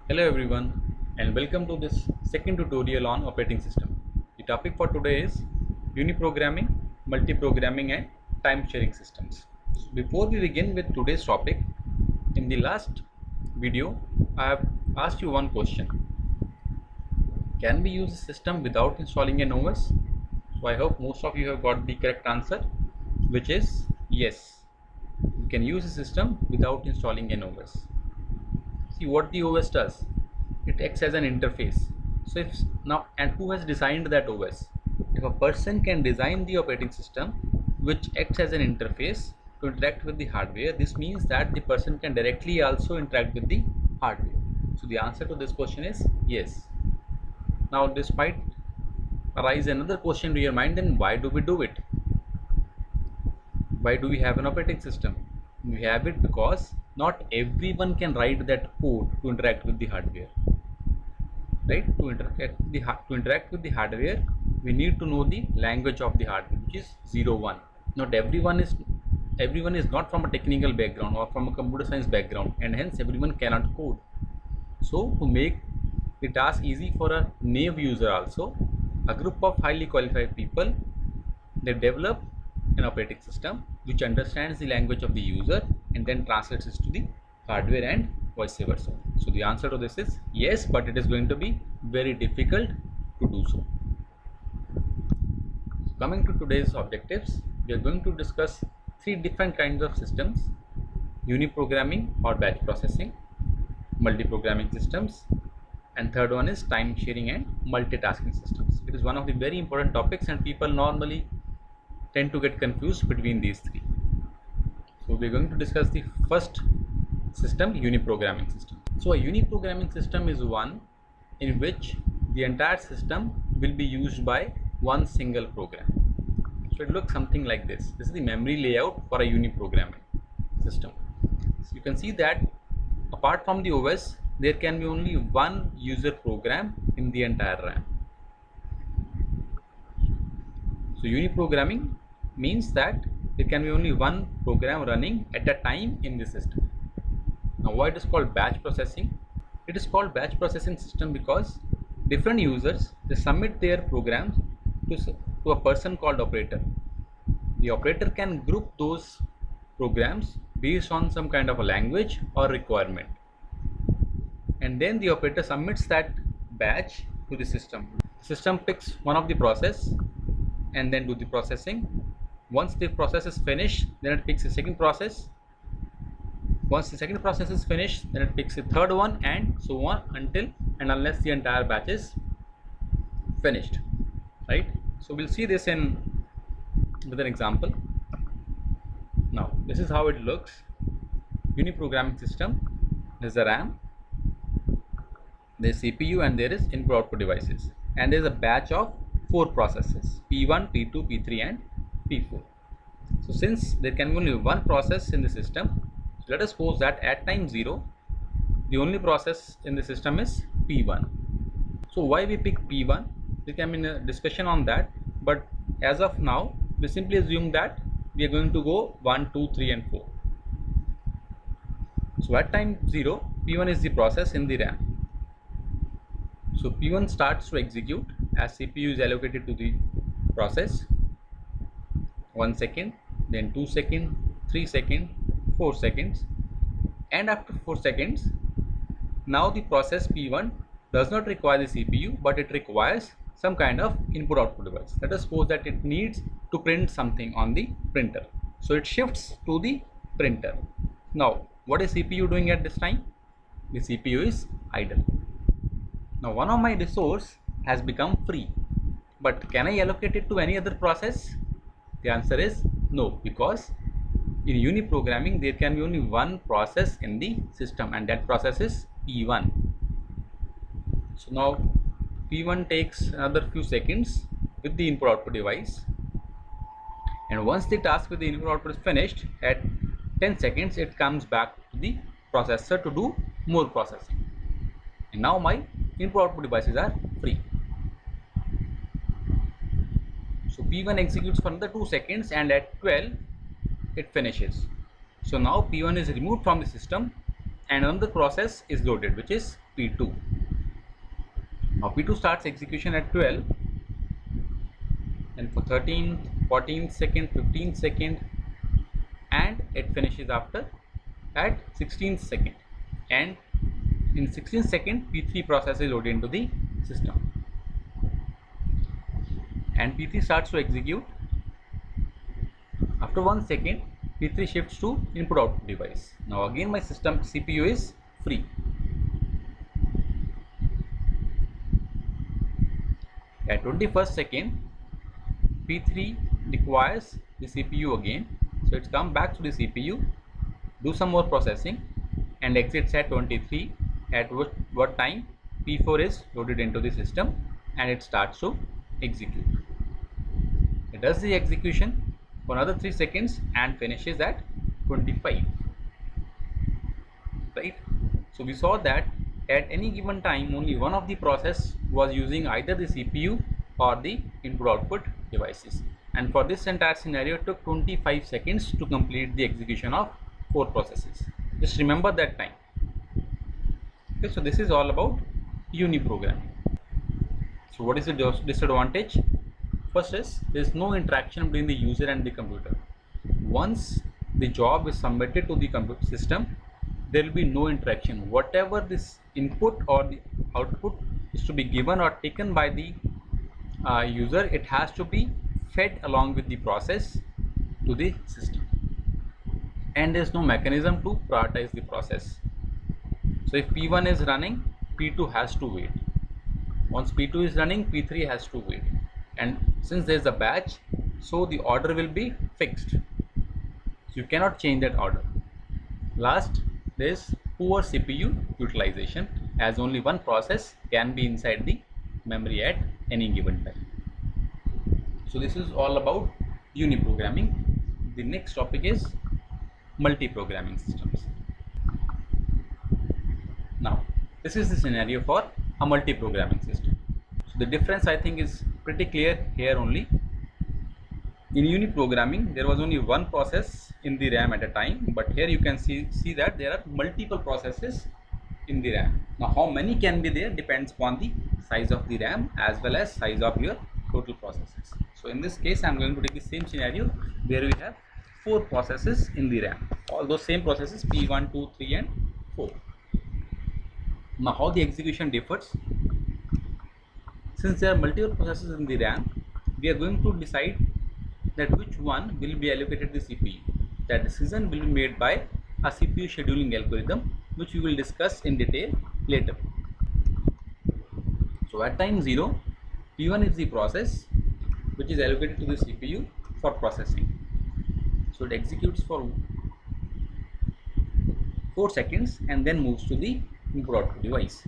Hello everyone and welcome to this second tutorial on operating system. The topic for today is uniprogramming, multiprogramming and time sharing systems. So before we begin with today's topic, in the last video I have asked you one question. Can we use a system without installing an OS? So I hope most of you have got the correct answer, which is yes. You can use a system without installing an OS. See what the OS does. It acts as an interface. So if now, and who has designed that OS? If a person can design the operating system which acts as an interface to interact with the hardware, this means that the person can directly also interact with the hardware. So the answer to this question is yes. Now this might arise another question to your mind, then why do we do it? Why do we have an operating system? We have it because not everyone can write that code to interact with the hardware. Right? To interact with the hardware, we need to know the language of the hardware, which is 0, 1. Not everyone is not from a technical background or from a computer science background, and hence everyone cannot code. So to make the task easy for a naive user also, a group of highly qualified people, they develop an operating system which understands the language of the user and then translates it to the hardware and vice versa. So the answer to this is yes, but it is going to be very difficult to do so. Coming to today's objectives, we are going to discuss three different kinds of systems: uniprogramming or batch processing, multiprogramming systems, and third one is time sharing and multitasking systems. It is one of the very important topics and people normally tend to get confused between these three. So we are going to discuss the first system, uniprogramming system. So a uniprogramming system is one in which the entire system will be used by one single program. So it looks something like this. This is the memory layout for a uniprogramming system. So you can see that apart from the OS, there can be only one user program in the entire RAM. So uniprogramming means that there can be only one program running at a time in the system. Now why it is called batch processing? It is called batch processing system because different users, they submit their programs to a person called operator. The operator can group those programs based on some kind of a language or requirement, and then the operator submits that batch to the system. The system picks one of the process and then do the processing. Once the process is finished, then it picks the second process. Once the second process is finished, then it picks the third one, and so on until and unless the entire batch is finished, right? So we'll see this with an example. Now this is how it looks. Uniprogramming system. There's a RAM, there's CPU, and there is input output devices, and there's a batch of 4 processes: P1, P2, P3 and P4. So since there can be only one process in the system, so let us suppose that at time 0 the only process in the system is P1. So why we pick P1? There can be a discussion on that, but as of now we simply assume that we are going to go 1, 2, 3 and 4. So at time 0, P1 is the process in the RAM. So P1 starts to execute as CPU is allocated to the process. 1 second, then 2 seconds, 3 seconds, 4 seconds, and after 4 seconds, now the process P1 does not require the CPU, but it requires some kind of input output device. Let us suppose that it needs to print something on the printer. So it shifts to the printer. Now what is CPU doing at this time? The CPU is idle. Now one of my resource has become free, but can I allocate it to any other process? The answer is no, because in uniprogramming there can be only one process in the system, and that process is P1. So now P1 takes another few seconds with the input output device, and once the task with the input output is finished, at 10 seconds it comes back to the processor to do more processing, and now my input output devices are free. So P1 executes for another 2 seconds, and at 12 it finishes. So now P1 is removed from the system and another process is loaded, which is P2. Now P2 starts execution at 12, and for 13th, 14th second, 15th second, and it finishes after at 16th second, and in 16th second P3 process is loaded into the system, and P3 starts to execute. After 1 second, P3 shifts to input output device. Now again my system CPU is free. At 21st second, P3 requires the CPU again, so it's come back to the CPU, do some more processing, and exits at 23, at what time P4 is loaded into the system, and it starts to execute. It does the execution for another 3 seconds and finishes at 25, right? So we saw that at any given time only one of the process was using either the CPU or the input output devices, and for this entire scenario it took 25 seconds to complete the execution of 4 processes. Just remember that time. Okay, so this is all about uniprogramming. So what is the disadvantage? First is there is no interaction between the user and the computer. Once the job is submitted to the computer system, there will be no interaction. Whatever this input or the output is to be given or taken by the user, it has to be fed along with the process to the system, and there is no mechanism to prioritize the process. So if P1 is running, P2 has to wait. Once P2 is running, P3 has to wait, and since there is a batch, so the order will be fixed, so you cannot change that order. Last, there is poor CPU utilization, as only one process can be inside the memory at any given time. So this is all about uniprogramming. The next topic is multi-programming systems. Now this is the scenario for a multi-programming system. So the difference I think is pretty clear here only. In uniprogramming there was only one process in the RAM at a time, but here you can see that there are multiple processes in the RAM. Now how many can be there depends upon the size of the RAM as well as size of your total processes. So in this case I am going to take the same scenario where we have 4 processes in the RAM, all those same processes P1, 2, 3 and 4. Now how the execution differs? Since there are multiple processes in the RAM, we are going to decide that which one will be allocated the CPU. That decision will be made by a CPU scheduling algorithm, which we will discuss in detail later. So at time 0, P1 is the process which is allocated to the CPU for processing. So it executes for 4 seconds and then moves to the input output device.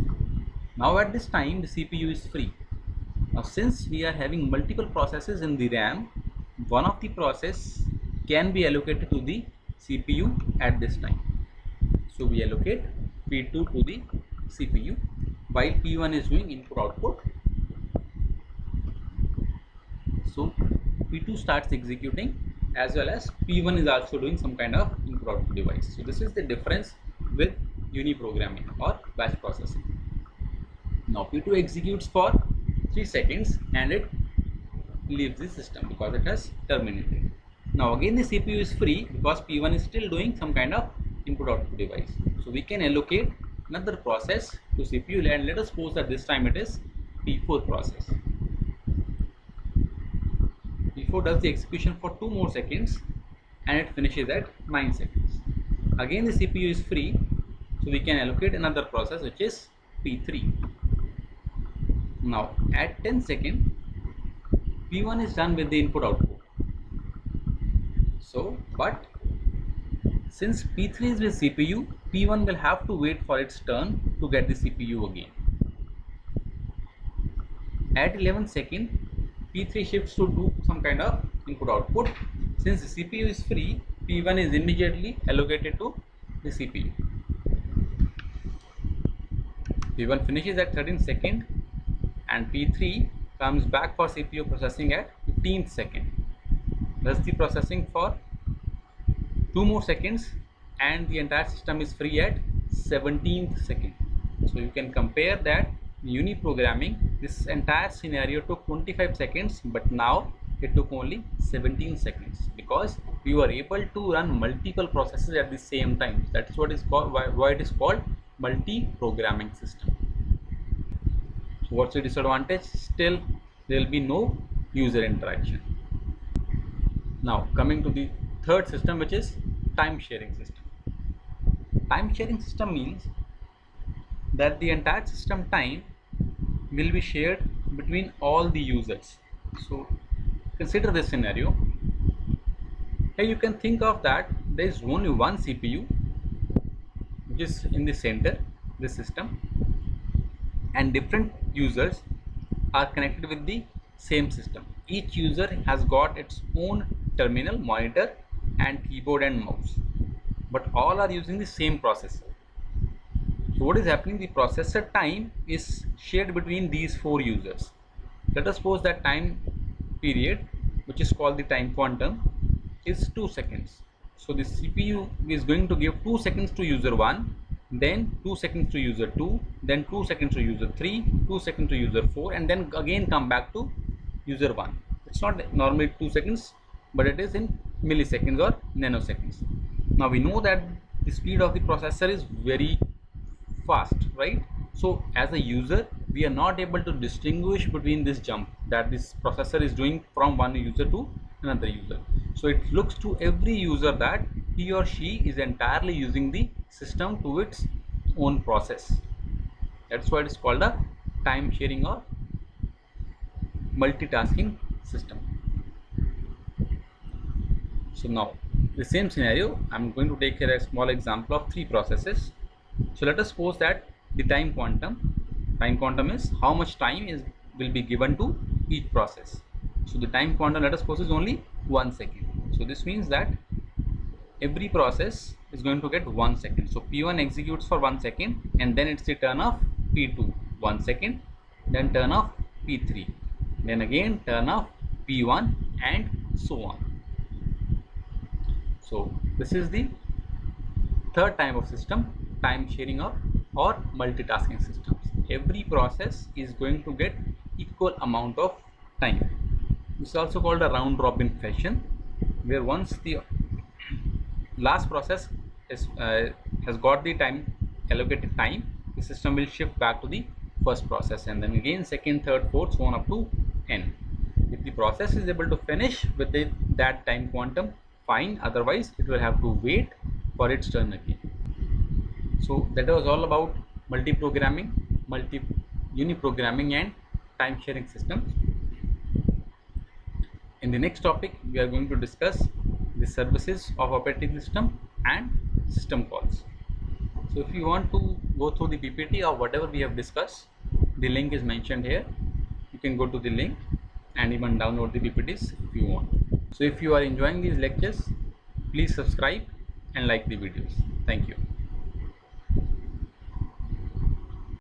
Now at this time the CPU is free. Now since we are having multiple processes in the RAM, one of the process can be allocated to the CPU at this time. So we allocate P2 to the CPU while P1 is doing input output. So P2 starts executing as well as P1 is also doing some kind of input output device. So this is the difference with uniprogramming or batch processing. Now P2 executes for 3 seconds and it leaves the system because it has terminated. Now again the CPU is free because P1 is still doing some kind of input output device. So we can allocate another process to CPU, and let us suppose that this time it is P4 process. P4 does the execution for 2 more seconds and it finishes at 9 seconds. Again the CPU is free, so we can allocate another process which is P3. Now at 10 seconds P1 is done with the input output. So but since P3 is with CPU, P1 will have to wait for its turn to get the CPU again. At 11 seconds P3 shifts to do some kind of input output. Since the CPU is free, P1 is immediately allocated to the CPU. P1 finishes at 13th second and P3 comes back for CPU processing at 15th second. Does the processing for 2 more seconds and the entire system is free at 17th second. So you can compare that in uniprogramming, this entire scenario took 25 seconds, but now it took only 17 seconds because we were able to run multiple processes at the same time. That's what is called, why it is called multi-programming system. So what's the disadvantage? Still there will be no user interaction. Now coming to the third system, which is time sharing system. Time sharing system means that the entire system time will be shared between all the users. So consider this scenario. Here you can think of that there is only one CPU which is in the center, the system, and different users are connected with the same system. Each user has got its own terminal, monitor, and keyboard and mouse, but all are using the same processor. So what is happening? The processor time is shared between these four users. Let us suppose that time period, which is called the time quantum, is 2 seconds. So the CPU is going to give 2 seconds to user 1, then 2 seconds to user 2, then 2 seconds to user 3, 2 seconds to user 4, and then again come back to user 1. It's not normally 2 seconds, but it is in milliseconds or nanoseconds. Now we know that the speed of the processor is very fast, right? So as a user, we are not able to distinguish between this jump that this processor is doing from one user to another user. So it looks to every user that he or she is entirely using the system to its own process. That's why it is called a time sharing or multitasking system. So now the same scenario, I'm going to take here a small example of 3 processes. So let us suppose that the time quantum is how much time will be given to each process. So the time quantum, let us suppose, is only 1 second. So this means that every process is going to get 1 second. So P1 executes for 1 second, and then it's the turn of P2 1 second, then turn of P3, then again turn of P1, and so on. So this is the third type of system, time sharing or multitasking systems. Every process is going to get equal amount of time. This is also called a round robin fashion, where once the last process has got the time allocated time, the system will shift back to the first process, and then again second, third, fourth, so on up to n. If the process is able to finish with that time quantum, fine, otherwise it will have to wait for its turn again. So that was all about multi-programming, uniprogramming and time sharing systems. In the next topic, we are going to discuss the services of operating system and system calls. So if you want to go through the PPT or whatever we have discussed, the link is mentioned here. You can go to the link and even download the PPTs if you want. So if you are enjoying these lectures, please subscribe and like the videos. Thank you.